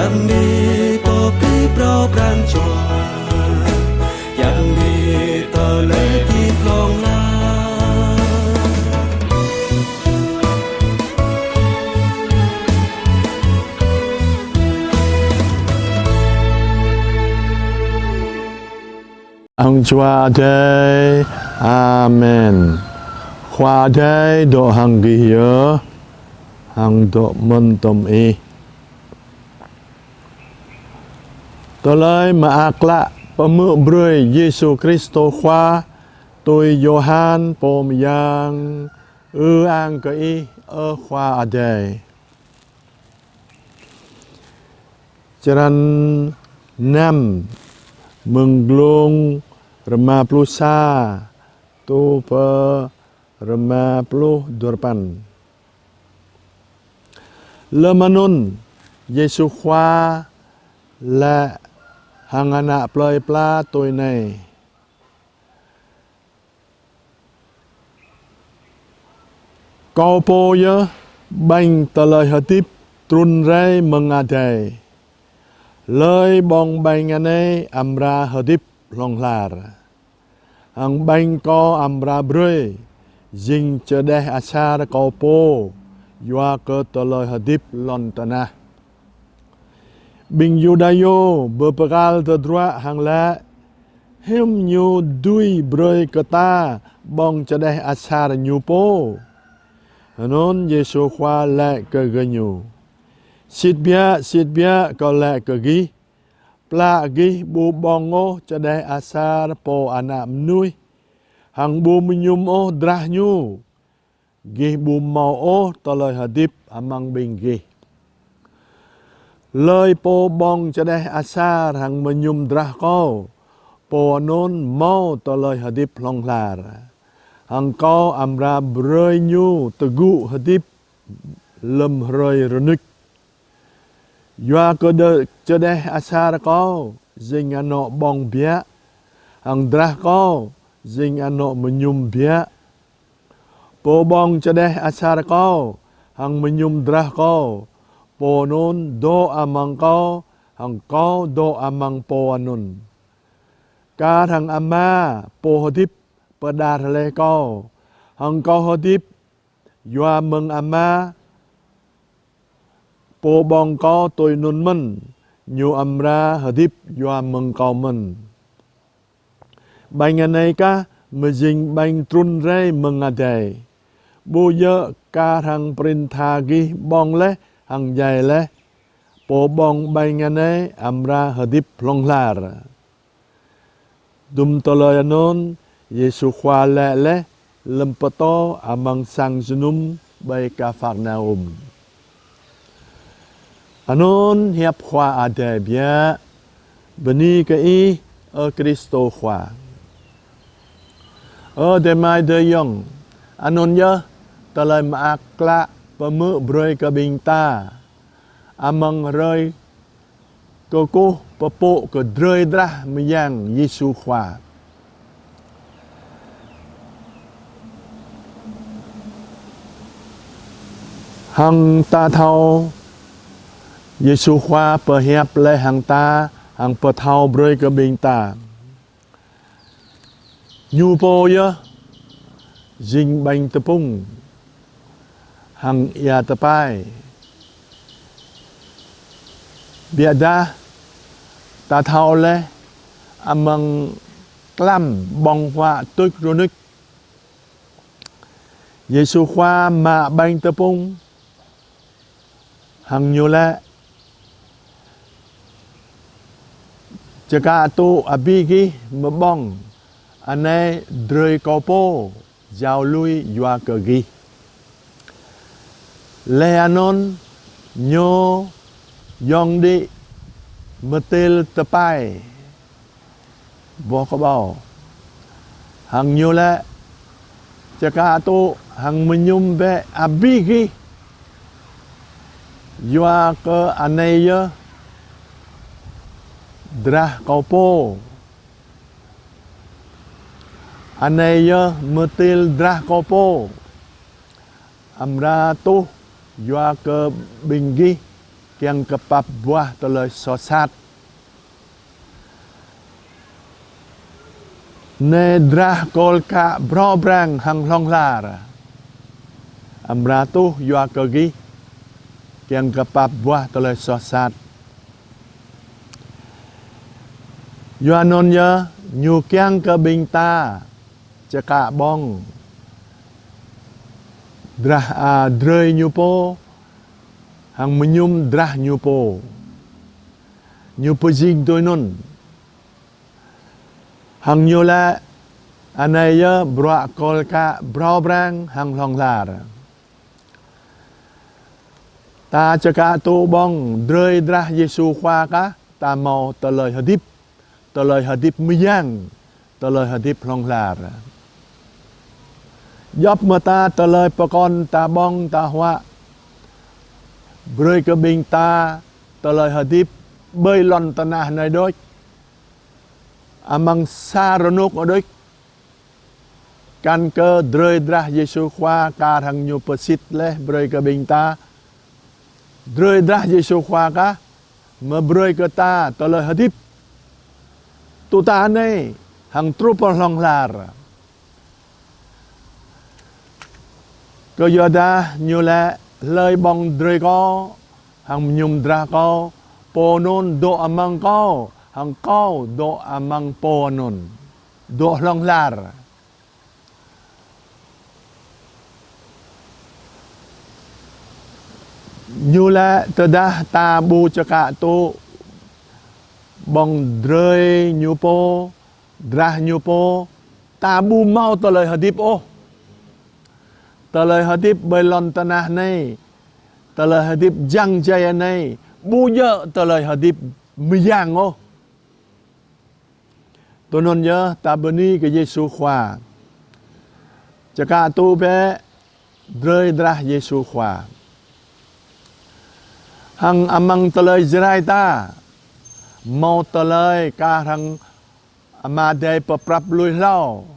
ยังมีปอปีเปล่าปรานจวยังมีตะเลยที่คลองลาAng chua day, Amen. Khoa day độ hàng ghi nhớ, hàng độ mân tôm y. Tôi lấy mà ác lạ, bà mượn bưởi Giê-xu Christo khoa, tôi Johan bồm yang, an cái y, khoa à day. Cho nên, năm, mừng luôn Rema Plusa tu per Rema Plus Durpan Lemanun Yesu Khoa là hàng anak plei pla tôi này Kau po ya banh tờ lời hợp tiếp trun ray mừng à thầy lời bong banh anh ấy amra hợp tiếp long lar ang banh ko amra brui jing chedeh asar ko po yua ke toloi hadip lon tanah bing yudayo berperal terdua hang la him nyu dui brui kata bong chedeh asar nyu po anon Yesu khoa le ke genyu sit bia ko le ke gi pla gi bu bongo chadai asar po anak menui hang bu menyum o drah nyu gi bu mau o toloi hadip amang bing gi lời po bong chadai asar hang menyum drah ko po non mau toloi hadip long lar hang ko amra broi nyu tegu hadip lem roi renik Yua ko de chedeh asar ko zing ano bong bia ang drah ko zing ano menyum bia po bong chedeh asar ko ang menyum drah ko po nun do amang ko ang ko do amang po anun ka thang ama po hodip pada le ko ang ko hodip yua meng ama po bong ko tôi nun men nyu amra hadip yua meng ko men bang anai ka mejing bang trun rei mengadai bu ye ka hang perintah gi bong le hang jai le po bong bang anai amra hadip long lar dum toloi anon Yesu khoa le lempeto amang sang junum bai ka Farnaum Anon hiệp khoa ada bia beni ke i Kristo khoa de mai de yong anon ya talai ma akla pemu broi ke binta amang roi ko pepo ke droi drah meyang Yesu khoa hang ta thau Yesu khoa perhiap le hang ta hang petau broi ke binta nyu po ya jing bang tepung hang ya tepai biada ta thau le amang klam bong hoa tuk ronik Yesu khoa ma bang tepung hang nyu le Jika tu abigi mebong ane drei kopo jauh lui yua kegi leanon nyo yong di metil tepai bo ko bao hang nyo le jika tu hang menyum be abigi yua ke ane ye drah kopo anaya metil drah kopo amra tu yua ke binggi kiang kepap buah toloi sosat nedrah kolka brobrang hang longlar amratu yua kegi kiang kepap buah toloi sosat yua nonnya nyu kiang ke bingta cekak bong drah drei nyupo hang menyum drah nyupo nyupo jing tôi non hang nyola anaya bra kolka brobrang hang longlar ta cekak tu bong drei drah Yesu khoa ka ta mau teloi hadip miyang teloi hadip longlar yop mata teloi pekon ta bong ta hwa brơi ke bing ta teloi hadip bơi lon tanah nai doi amang saronuk odoi kan ke drei drah Yesu khoa ka thang nyu pesit leh brơi ke bing ta drei drah Yesu khoa ka me brơi ke ta teloi hadip tu ta nei hang trupol longlarก็ยอดาอยู่แลเลยบองดรก็หังยุมดราก็โปนนโดอามังก็หังก็โดอามังโปนนโดลองลาร์อยู่แลตดาตาบูจกะตุบองดรยูโปดรายูโปตาบูเมาตเลยหดิบโอteloi hadip belon tanah nei teloi hadip jang jaya nei buya teloi hadip miyang o tonon ya tabani ke Yesu khoa caka tu pe drei drah Yesu khoa hang amang teloi jerai ta mau teloi ka hang amadai peprap lui lau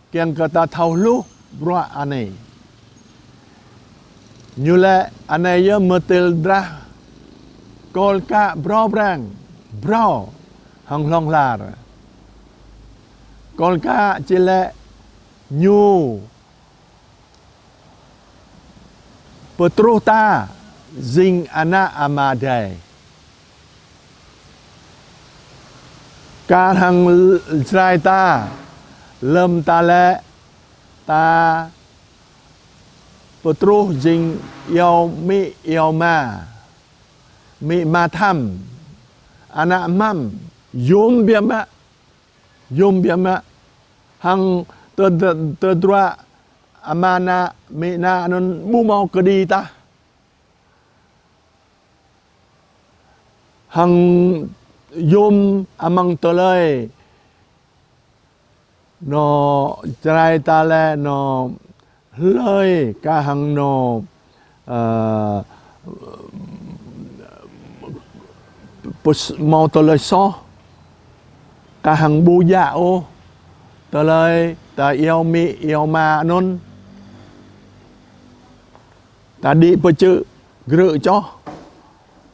kiang kata thau lu bra ane nyula anaya metil drah kolka brobrang bro hang longlar kolka chile nyu petruta zing ana amadai ka hang trai ta lem ta le ta Petruh jing yau mi yau ma mi matam anak mam yum biama hang terdua amana mi na non bu mau kedi ta hang yum amang tolai no trai ta le no lời ca hằng nô mau tờ lời so ca hằng bu dạ ô tờ lời ta yêu mi yêu ma non ta đi bơ chữ gỡ cho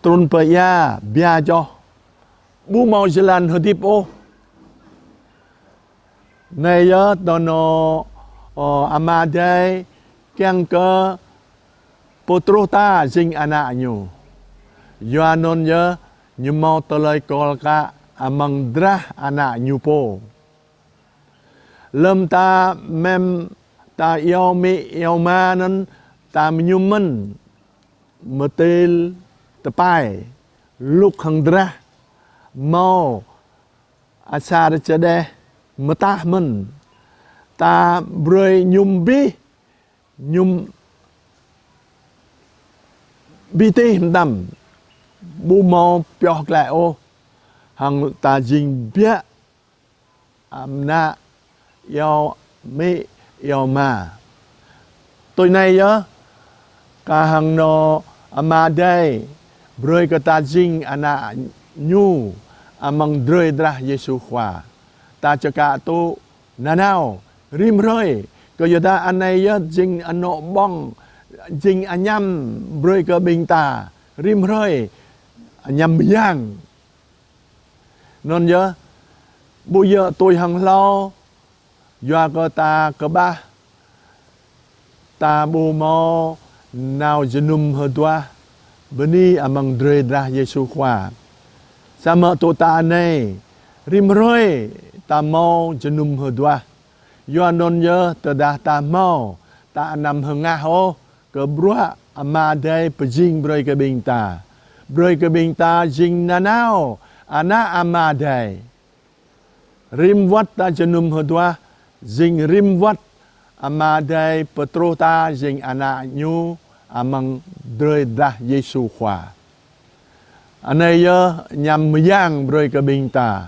trôn bơ ya bia cho bu mau jalan hadip ô này nhớ tờ nó amadai kiang ke putrota jing anak nyu yuanon ye nyumau telai kolka amang drah anak nyu po lem ta mem ta yêu mi yêu ma nan ta nyumen metil tepai luk hang drah mau asar cede metah men ta brơi nhum bi ti đam bu mau piok lại ô hằng ta jing bia amna yêu mi yêu ma tôi này nhớ cả hằng no amadai brơi cái ta jing ana nyu amang drơi drah Yesu khoa ta cho cả tu nanao rim rơi có giờ ta anh này jing ano bong jing anyam brơi cái bình ta rim rơi nhằm giang non nhớ bây giờ tôi hằng lo do cơ ta cơ ba ta bu mo nào jenum hơn tua beni amang dre dah Yesu khoa sama tu ta này rim rơi ta mo jenum hơn tua do non nhớ ta dah ta mo ta nằm hơn ngah ho cơ brua ama day pejing broi ke binta broi ke binta jing nanao ana ama day rim wat ta jenum hơn tua jing rim wat ama day petro ta jing anak nyu amang dre dah Yesu khoa anay yo nhằm yang broi ke binta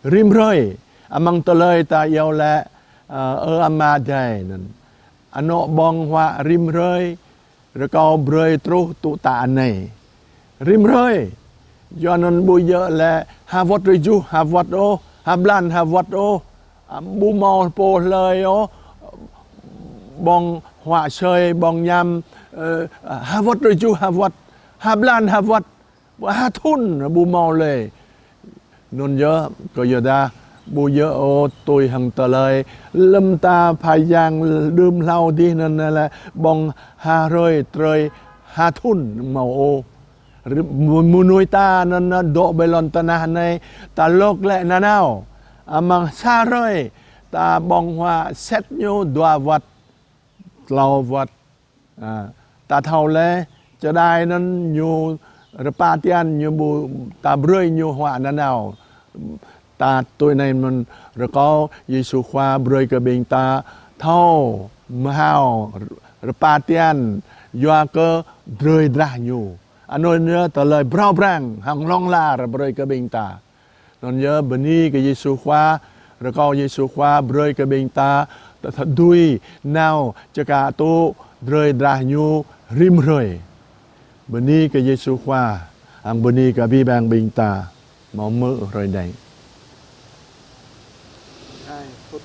rim roi amang toloi ta yau la ama day nan ano bong hoa rim rơi rồi câu rơi trú tụ tạ này rim rơi do nên bây giờ là hà vật rồi du hà vật ô hà lan hà vật ô bu mò po lời ô bong hoa chơi bong nhâm hà vật rồi du hà vật hà lan hà vật hà thun bu mò lời nôn nhớ có giờ ta bu giờ ô tôi hằng tờ lời lâm ta phải giang đơm lau đi nên là bong hà rơi trời hà thun màu ô mùa nuôi ta nên độ bê lon ta na này ta lốc lệ na nào mà xa rơi ta bong hoa xét nhau đua vật lau vật ta thầu lệ cho đai nên nhiều pa tiên nhiều bu ta rơi nhiều hoa na nào ta tôi này mình rồi có Giêsu khoa bơi cái bên ta thâu màu pa tiên do cơ rơi ra nhiều anh nói nhớ tờ lời brao brang hàng long la rồi bơi cái bên ta nó nhớ bênนี้cái Giêsu khoa rồi có Giêsu khoa bơi cái bên ta thật đuôi nào cho cả tu rơi ra nhiều rim rơi bênนี้cái Giêsu khoa hàng bênนี้cái bi bang bên ta mong mơ rồi đây 2 phút